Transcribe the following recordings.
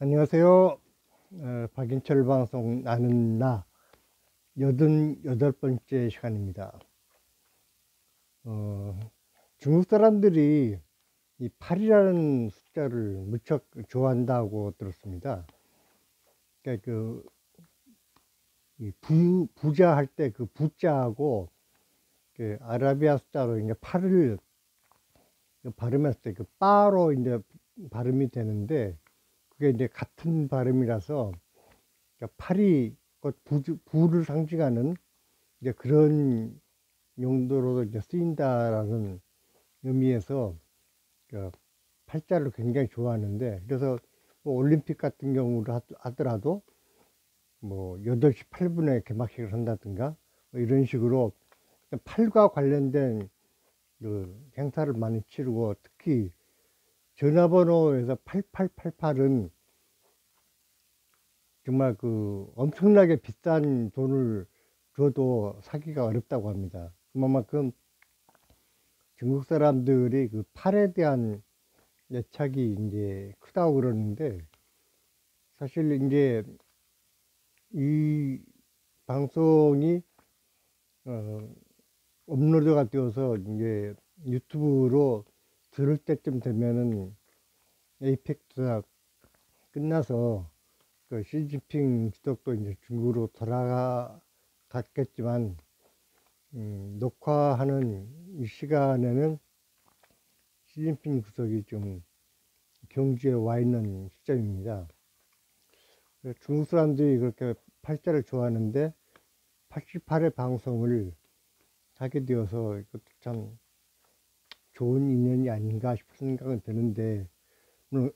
안녕하세요. 박인철 방송 나는 나 88번째 시간입니다. 어, 중국 사람들이 이 8이라는 숫자를 무척 좋아한다고 들었습니다. 그러니까 이 부자 할 때 그 부자하고 그 아라비아 숫자로 이제 8을 발음했을 때 그 빠로 이제 발음이 되는데 그게 이제 같은 발음이라서 그러니까 8이 곧 부를 상징하는 이제 그런 용도로 이제 쓰인다라는 의미에서 그 팔자를 굉장히 좋아하는데, 그래서 뭐 올림픽 같은 경우를 하더라도 뭐 8시 8분에 개막식을 한다든가 뭐 이런 식으로 8과 관련된 그 행사를 많이 치르고, 특히 전화번호에서 8888은 정말 그 엄청나게 비싼 돈을 줘도 사기가 어렵다고 합니다. 그만큼 중국 사람들이 그 팔에 대한 애착이 이제 크다고 그러는데, 사실 이제 이 방송이 어, 업로드가 되어서 이제 유튜브로 들을 때쯤 되면은 에이펙트가 끝나서 그 시진핑 주석도 이제 중국으로 돌아갔겠지만, 녹화하는 이 시간에는 시진핑 주석이 좀 경주에 와 있는 시점입니다. 중국 사람들이 그렇게 팔자를 좋아하는데 88회 방송을 하게 되어서 이것도 참 좋은 인연이 아닌가 싶은 생각은 드는데, 물론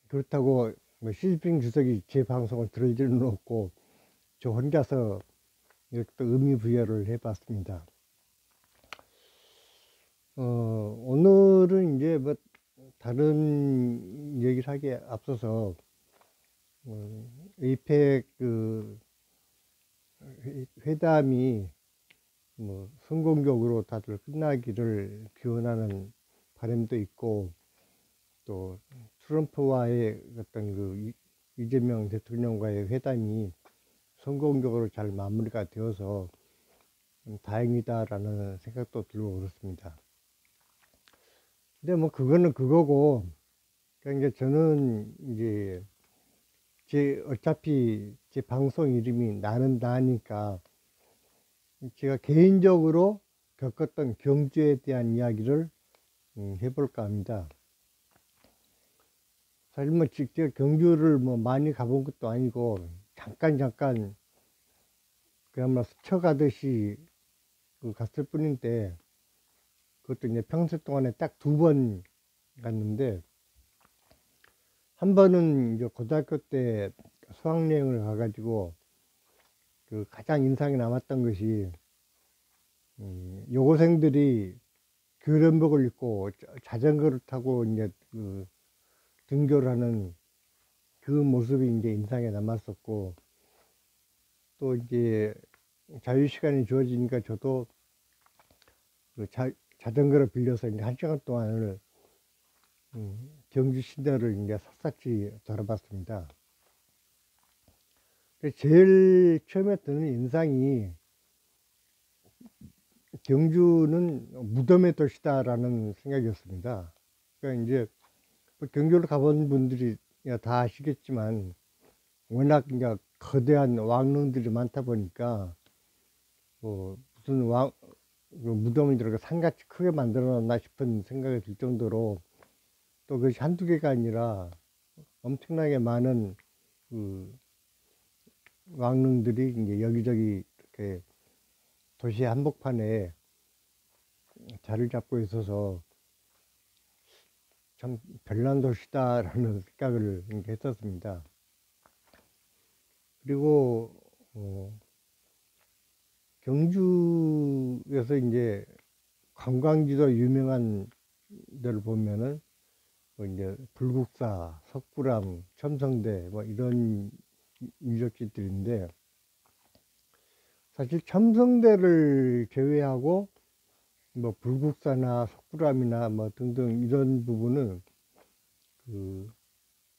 그렇다고 뭐 시진핑 주석이 제 방송을 들을 일은 없고 저 혼자서 이렇게 또 의미 부여를 해봤습니다. 오늘은 이제 뭐 다른 얘기를 하기에 앞서서 에이펙 그 회담이 뭐 성공적으로 다들 끝나기를 기원하는 바람도 있고, 또 트럼프와의 어떤 그 이재명 대통령과의 회담이 성공적으로 잘 마무리가 되어서 다행이다라는 생각도 들고 그렇습니다. 근데 뭐 그거는 그거고, 그러니까 이제 저는 이제 어차피 제 방송 이름이 나는 나니까 제가 개인적으로 겪었던 경주에 대한 이야기를 해볼까 합니다. 사실 뭐 직접 경주를 뭐 많이 가본 것도 아니고 잠깐 그야말로 스쳐가듯이 갔을 뿐인데, 그것도 이제 평생 동안에 딱 2번 갔는데, 한 번은 이제 고등학교 때 수학여행을 가가지고 그 가장 인상이 남았던 것이 여고생들이 교련복을 입고 자전거를 타고 이제 그 등교를 하는 그 모습이 이제 인상에 남았었고, 또 이제 자유 시간이 주어지니까 저도 그 자전거를 빌려서 이제 1시간 동안을 경주 시내를 이제 샅샅이 돌아봤습니다. 제일 처음에 드는 인상이 경주는 무덤의 도시다라는 생각이었습니다. 그러니까 이제 뭐 경주를 가본 분들이 다 아시겠지만, 워낙 이제 거대한 왕릉들이 많다 보니까 뭐 무슨 그 무덤을 이렇게 산같이 크게 만들어 놨나 싶은 생각이 들 정도로, 또 그것이 한두 개가 아니라 엄청나게 많은 그 왕릉들이 이제 여기저기 이렇게 도시 한복판에 자리를 잡고 있어서 참 별난 도시다라는 생각을 했었습니다. 그리고 경주에서 이제 관광지도 유명한 데를 보면은 뭐 이제 불국사, 석굴암, 첨성대 뭐 이런 유적지들인데, 사실 첨성대를 제외하고 뭐 불국사나 석굴암이나 뭐 등등 이런 부분은 그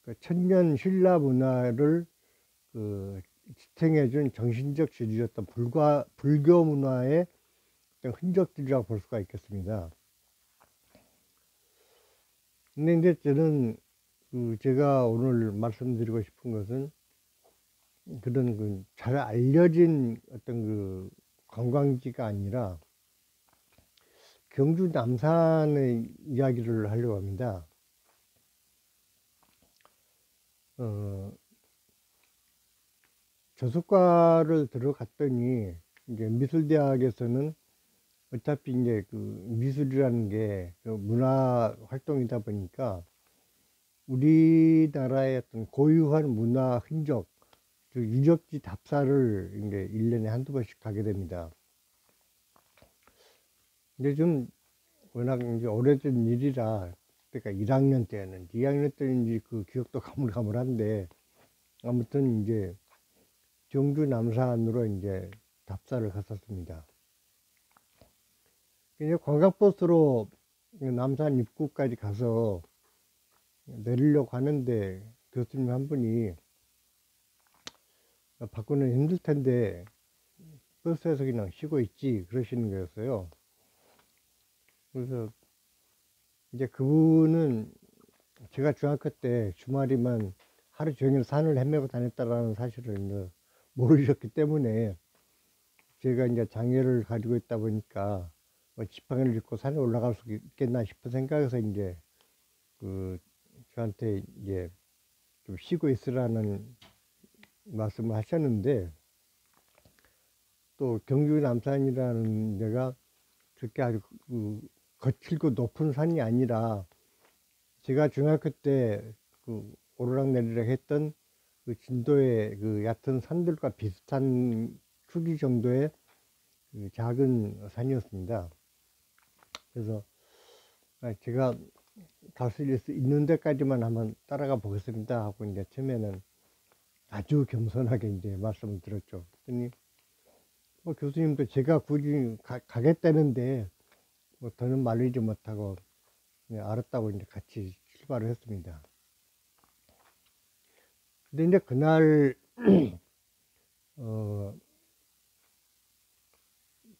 그 천년 신라 문화를 그 지탱해준 정신적 지주였던 불교 문화의 어떤 흔적들이라고 볼 수가 있겠습니다. 근데 이제 저는 제가 오늘 말씀드리고 싶은 것은 그런 잘 알려진 어떤 관광지가 아니라 경주 남산의 이야기를 하려고 합니다. 저술과를 들어갔더니 이제 미술대학에서는 어차피 이제 미술이라는 게 문화 활동이다 보니까 우리나라의 어떤 고유한 문화 흔적, 즉 유적지 답사를 이제 1년에 한두 번씩 가게 됩니다. 근데 좀 워낙 이제 오래된 일이라, 그러니까 1학년 때였는지 2학년 때인지 그 기억도 가물가물한데, 아무튼 이제 경주 남산으로 이제 답사를 갔었습니다. 이제 관광버스로 남산 입구까지 가서 내리려고 하는데 교수님 한 분이 바꾸는 힘들 텐데 버스에서 그냥 쉬고 있지 그러시는 거였어요. 그래서 이제 그분은 제가 중학교 때 주말이면 하루 종일 산을 헤매고 다녔다라는 사실을 이제 모르셨기 때문에, 제가 이제 장애를 가지고 있다 보니까 뭐 지팡이를 짚고 산에 올라갈 수 있겠나 싶은 생각에서 이제 저한테 이제 좀 쉬고 있으라는 말씀을 하셨는데, 또 경주 남산이라는 데가 그렇게 아주 거칠고 높은 산이 아니라 제가 중학교 때 오르락내리락 했던 진도의 얕은 산들과 비슷한 크기 정도의 작은 산이었습니다. 그래서 제가 다스릴 수 있는 데까지만 한번 따라가 보겠습니다 하고 이제 처음에는 아주 겸손하게 이제 말씀을 드렸죠. 그랬더니 뭐 교수님도 제가 굳이 가겠다는데 뭐 더는 말리지 못하고 알았다고 이제 같이 출발을 했습니다. 근데 이제 그날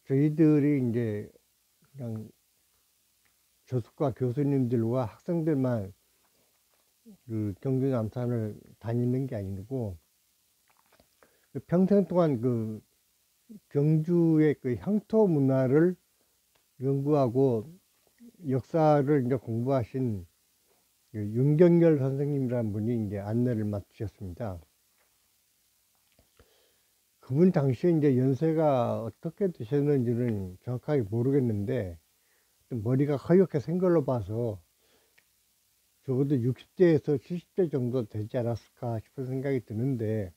저희들이 이제 그냥 교수과 교수님들과 학생들만 경주 남산을 다니는 게 아니고 평생 동안 경주의 향토 문화를 연구하고 역사를 이제 공부하신 윤경열 선생님이라는 분이 이제 안내를 맡으셨습니다. 그분 당시에 이제 연세가 어떻게 되셨는지는 정확하게 모르겠는데, 머리가 허옇게 생긴 걸로 봐서 적어도 60대에서 70대 정도 되지 않았을까 싶은 생각이 드는데,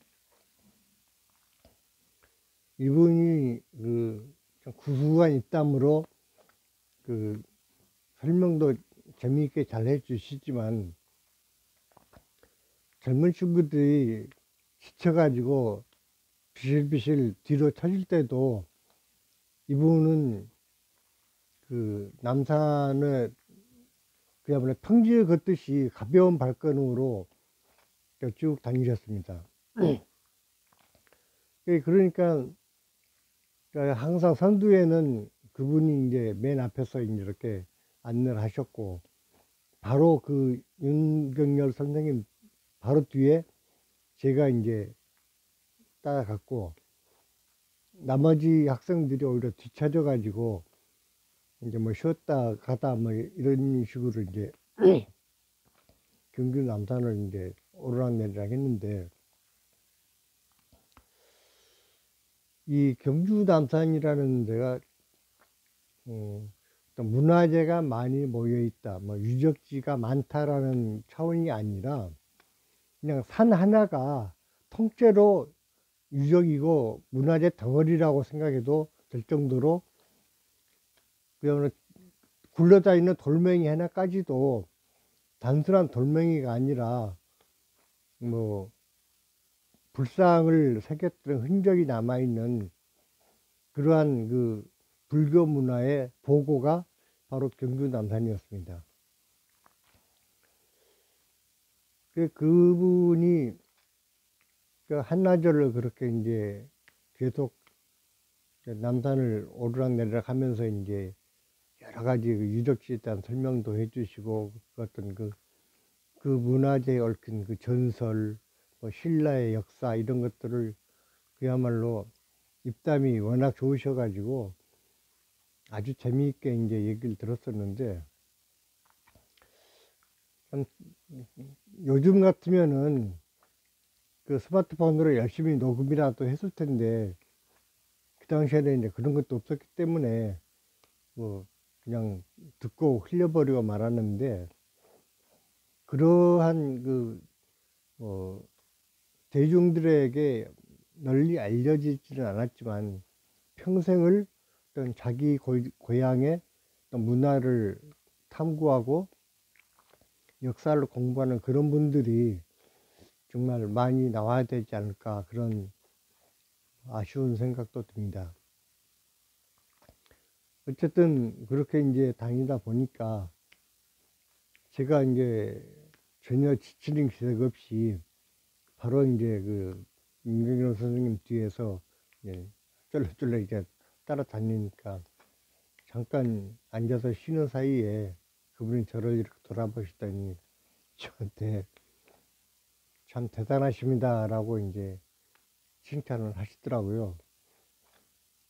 이분이 구수한 입담으로 설명도 재미있게 잘 해주시지만, 젊은 친구들이 지쳐가지고 비실비실 뒤로 쳐질 때도 이분은 남산을 그야말로 평지를 걷듯이 가벼운 발걸음으로 쭉 다니셨습니다. 그러니까 항상 선두에는 그분이 이제 맨 앞에서 이렇게 안내를 하셨고, 바로 윤경열 선생님 바로 뒤에 제가 이제 따라갔고, 나머지 학생들이 오히려 뒤쳐져 가지고 이제 뭐 쉬었다 가다 뭐 이런 식으로 이제 경주 남산을 이제 오르락내리락 했는데, 이 경주 남산이라는 데가 어떤 문화재가 많이 모여 있다, 뭐 유적지가 많다라는 차원이 아니라 그냥 산 하나가 통째로 유적이고 문화재 덩어리라고 생각해도 될 정도로, 그야말로 굴러다니는 돌멩이 하나까지도 단순한 돌멩이가 아니라 뭐 불상을 새겼던 흔적이 남아있는 그러한 불교 문화의 보고가 바로 경주 남산이었습니다. 그분이 그 한나절을 그렇게 이제 계속 남산을 오르락내리락 하면서 이제 여러 가지 그 유적지에 대한 설명도 해주시고 그 어떤 그 문화재에 얽힌 그 전설, 뭐 신라의 역사 이런 것들을 그야말로 입담이 워낙 좋으셔가지고 아주 재미있게 이제 얘기를 들었었는데, 참 요즘 같으면은 그 스마트폰으로 열심히 녹음이라도 했을 텐데 그 당시에는 이제 그런 것도 없었기 때문에 뭐 그냥 듣고 흘려버리고 말았는데, 그러한 대중들에게 널리 알려지지는 않았지만 평생을 어떤 자기 고향의 어떤 문화를 탐구하고 역사를 공부하는 그런 분들이 정말 많이 나와야 되지 않을까, 그런 아쉬운 생각도 듭니다. 어쨌든 그렇게 이제 다니다 보니까 제가 이제 전혀 지치는 기색 없이 바로 이제 그 임경영 선생님 뒤에서 이제 쫄래쫄래 이제 따라다니니까 잠깐 앉아서 쉬는 사이에 그분이 저를 이렇게 돌아보시더니 저한테 참 대단하십니다 라고 이제 칭찬을 하시더라고요.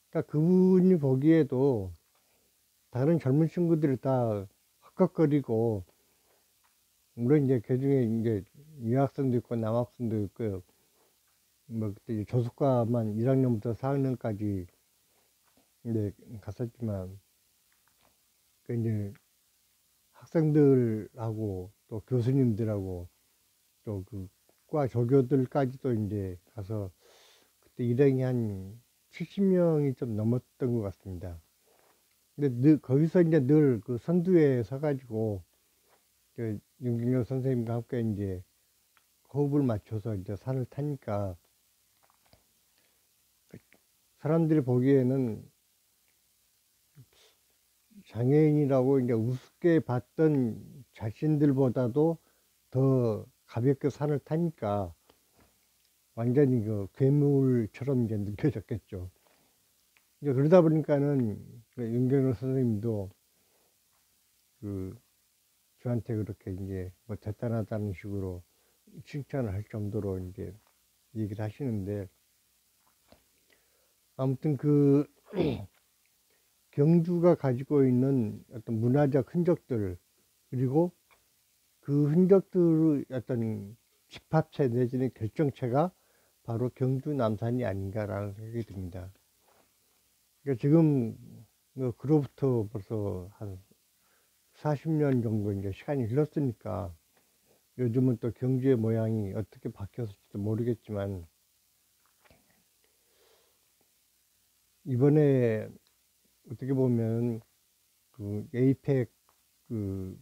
그러니까 그분이 보기에도 다른 젊은 친구들이 다 헉헉거리고, 물론 이제 그 중에 이제 유학생도 있고 남학생도 있고, 뭐 그때 조숙과만 1학년부터 4학년까지 이제 갔었지만, 그 이제 학생들하고 또 교수님들하고 또 그 과 조교들까지도 이제 가서 그때 일행이 한 70명이 좀 넘었던 것 같습니다. 근데 거기서 이제 늘 그 선두에 서가지고 윤경영 선생님과 함께 이제 호흡을 맞춰서 이제 산을 타니까 사람들이 보기에는 장애인이라고 이제 우습게 봤던 자신들보다도 더 가볍게 산을 타니까 완전히 그 괴물처럼 이제 느껴졌겠죠. 이제 그러다 보니까는 윤경영 선생님도 그 저한테 그렇게 이제 뭐 대단하다는 식으로 칭찬을 할 정도로 이제 얘기를 하시는데, 아무튼 그 경주가 가지고 있는 어떤 문화적 흔적들, 그리고 그 흔적들의 어떤 집합체 내지는 결정체가 바로 경주 남산이 아닌가라는 생각이 듭니다. 그러니까 지금 그로부터 벌써 한 40년 정도 이제 시간이 흘렀으니까 요즘은 또 경주의 모양이 어떻게 바뀌었을지도 모르겠지만, 이번에 어떻게 보면 그 에이펙 그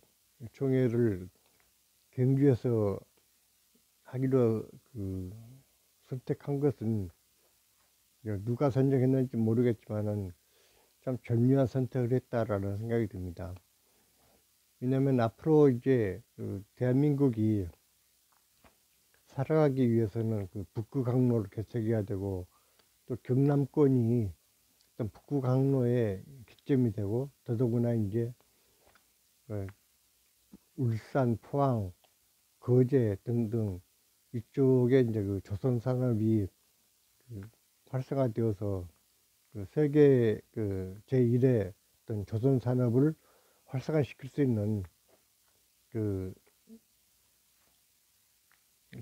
총회를 경주에서 하기로 그 선택한 것은 누가 선정했는지 모르겠지만은 참 절묘한 선택을 했다라는 생각이 듭니다. 왜냐하면 앞으로 이제 그 대한민국이 살아가기 위해서는 그 북구 강로를 개척해야 되고, 또 경남권이 어떤 북구 강로의 기점이 되고, 더더구나 이제 울산, 포항, 거제 등등 이쪽에 이제 그 조선 산업이 그 활성화되어서 그 세계 그 제1의 어떤 조선 산업을 활성화시킬 수 있는 그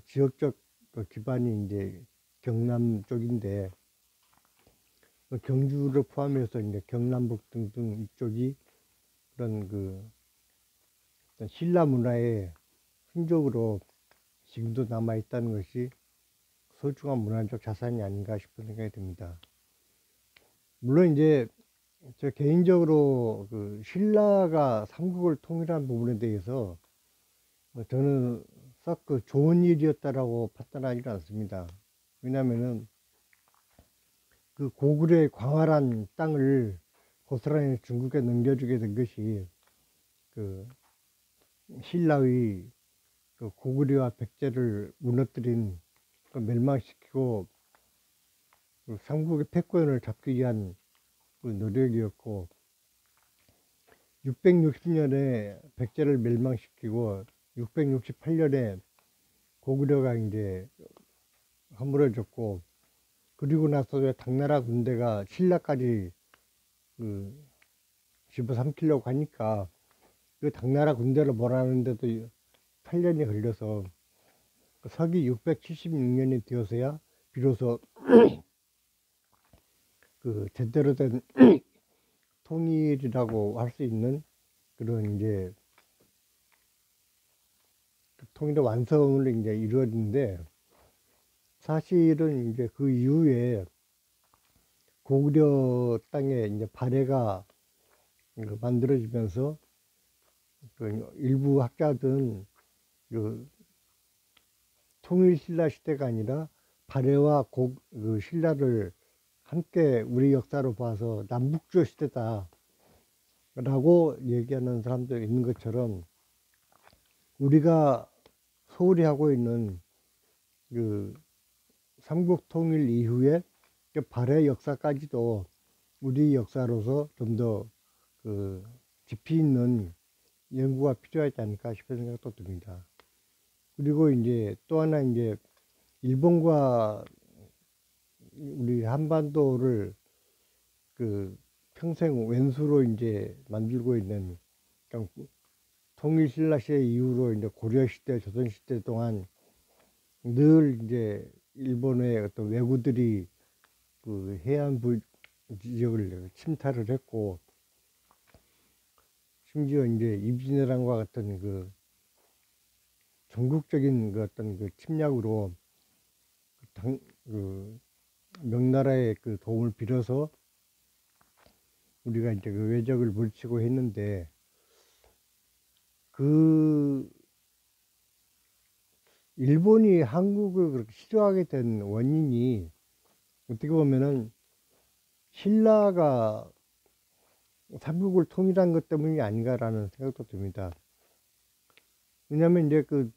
지역적 그 기반이 이제 경남 쪽인데, 그 경주를 포함해서 이제 경남북 등등 이쪽이 그런 그 신라 문화의 흔적으로 지금도 남아 있다는 것이 소중한 문화적 자산이 아닌가 싶은 생각이 듭니다. 물론 이제 저 개인적으로 그 신라가 삼국을 통일한 부분에 대해서 저는 썩 그 좋은 일이었다라고 판단하지는 않습니다. 왜냐하면은 그 고구려의 광활한 땅을 고스란히 중국에 넘겨주게 된 것이 그 신라의 그 고구려와 백제를 무너뜨린, 멸망시키고 그 삼국의 패권을 잡기 위한 그 노력이었고, 660년에 백제를 멸망시키고 668년에 고구려가 이제 허물어졌고, 그리고 나서 왜 당나라 군대가 신라까지 그 집어삼키려고 하니까 그 당나라 군대를 몰아내는데도 8년이 걸려서 서기 676년이 되어서야 비로소 그 제대로 된 통일이라고 할 수 있는 그런 이제 통일의 완성을 이제 이루었는데, 사실은 이제 그 이후에 고구려 땅에 이제 발해가 만들어지면서 그 일부 학자들은 그 통일신라 시대가 아니라 발해와 그 신라를 함께 우리 역사로 봐서 남북조 시대다 라고 얘기하는 사람도 있는 것처럼, 우리가 소홀히 하고 있는 그 삼국통일 이후에 그 발해 역사까지도 우리 역사로서 좀 더 그 깊이 있는 연구가 필요하지 않을까 싶은 생각도 듭니다. 그리고 이제 또 하나, 이제 일본과 우리 한반도를 그 평생 왼수로 이제 만들고 있는, 그러니까 통일신라 시대 이후로 이제 고려시대, 조선시대 동안 늘 이제 일본의 어떤 왜구들이 그 해안부 지역을 침탈을 했고, 심지어 이제 임진왜란과 같은 그 전국적인 그 어떤 그 침략으로 그 명나라의 그 도움을 빌어서 우리가 이제 그 외적을 물리치고 했는데, 그 일본이 한국을 그렇게 싫어하게 된 원인이 어떻게 보면은 신라가 삼국을 통일한 것 때문이 아닌가라는 생각도 듭니다. 왜냐하면 이제 그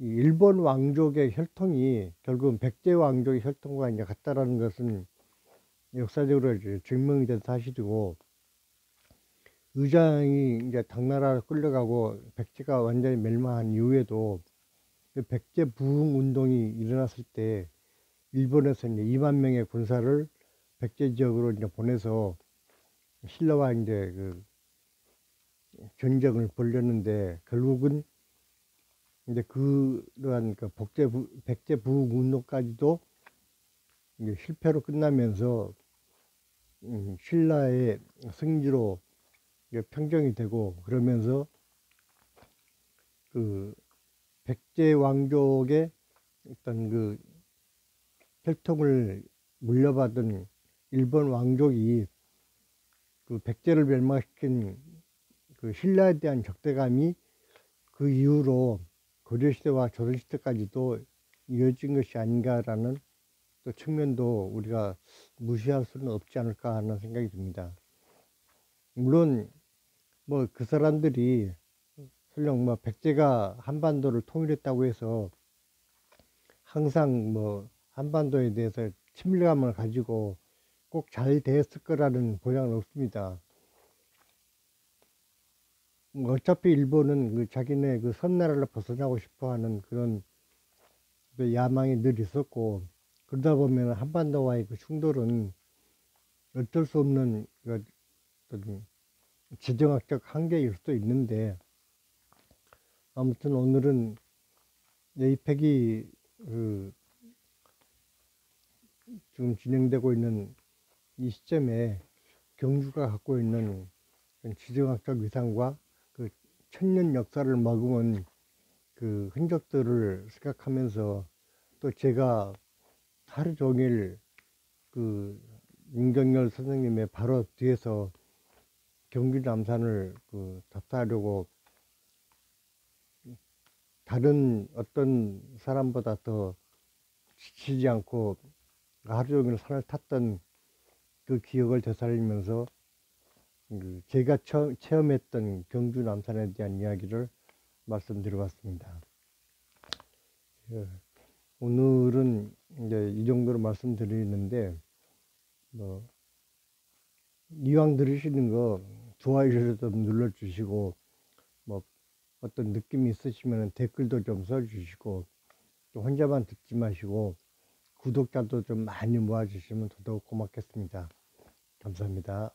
일본 왕족의 혈통이 결국은 백제 왕족의 혈통과 이제 같다라는 것은 역사적으로 이제 증명이 된 사실이고, 의장이 이제 당나라로 끌려가고 백제가 완전히 멸망한 이후에도 그 백제 부흥 운동이 일어났을 때 일본에서 이제 2만 명의 군사를 백제 지역으로 이제 보내서 신라와 이제 그 전쟁을 벌였는데, 결국은 이제 그러한 그 백제 부흥 운동까지도 이제 실패로 끝나면서 신라의 승리로 평정이 되고, 그러면서 그 백제 왕족의 어떤 그 혈통을 물려받은 일본 왕족이 그 백제를 멸망시킨 그 신라에 대한 적대감이 그 이후로 고려시대와 조선시대까지도 이어진 것이 아닌가라는 또 측면도 우리가 무시할 수는 없지 않을까 하는 생각이 듭니다. 물론 뭐 그 사람들이 설령 뭐 백제가 한반도를 통일했다고 해서 항상 뭐 한반도에 대해서 친밀감을 가지고 꼭 잘 됐을 거라는 보장은 없습니다. 어차피 일본은 그 자기네 그 섬나라를 벗어나고 싶어 하는 그런 야망이 늘 있었고, 그러다 보면 한반도와의 그 충돌은 어쩔 수 없는 그 어떤 지정학적 한계일 수도 있는데, 아무튼 오늘은 에이펙이 그 지금 진행되고 있는 이 시점에 경주가 갖고 있는 지정학적 위상과 그 천년 역사를 머금은 그 흔적들을 생각하면서, 또 제가 하루 종일 그 윤경열 선생님의 바로 뒤에서 경주 남산을 그 답사하려고 다른 어떤 사람보다 더 지치지 않고 하루 종일 산을 탔던 그 기억을 되살리면서 제가 체험했던 경주 남산에 대한 이야기를 말씀드려 봤습니다. 예. 오늘은 이제 이 정도로 말씀드리는데, 뭐, 이왕 들으시는 거 좋아요를 좀 눌러주시고, 뭐, 어떤 느낌이 있으시면 댓글도 좀 써주시고, 또 혼자만 듣지 마시고, 구독자도 좀 많이 모아주시면 더더욱 고맙겠습니다. 감사합니다.